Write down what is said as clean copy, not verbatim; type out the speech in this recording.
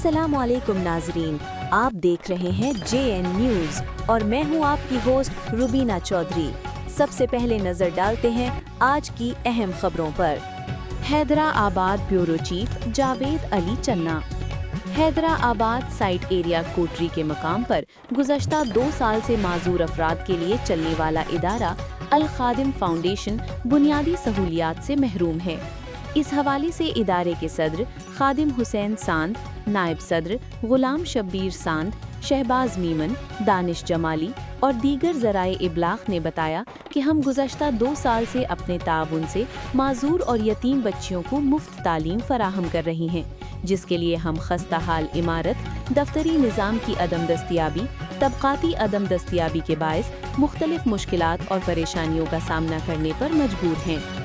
अस्सलामुअलैकुम नाजरीन, आप देख रहे हैं JN न्यूज़ और मैं हूं आपकी होस्ट रुबीना चौधरी। सबसे पहले नजर डालते हैं आज की अहम खबरों पर। हैदराबाद ब्यूरो चीफ जावेद अली चन्ना। हैदराबाद साइट एरिया कोटरी के मकाम पर गुज़श्ता 2 साल से माजूर अफराद के लिए चलने वाला इदारा अल खादिम फाउंडेशन बुनियादी सहूलियात से महरूम है। इस हवाले से इदारे के सदर खादिम हुसैन सांद, नायब सदर गुलाम शब्बीर सांद, शहबाज मीमन, दानिश जमाली और दीगर ज़राए इब्लाग ने बताया कि हम गुज़श्ता 2 साल से अपने ताउन से माजूर और यतीम बच्चियों को मुफ्त तालीम फराहम कर रही हैं, जिसके लिए हम खस्ता हाल इमारत, दफ्तरी निज़ाम की अदम दस्तियाबी, तबक़ाती अदम दस्तियाबी के बायस मुख्तलिफ मुश्किलात और परेशानियों का सामना करने पर मजबूर हैं।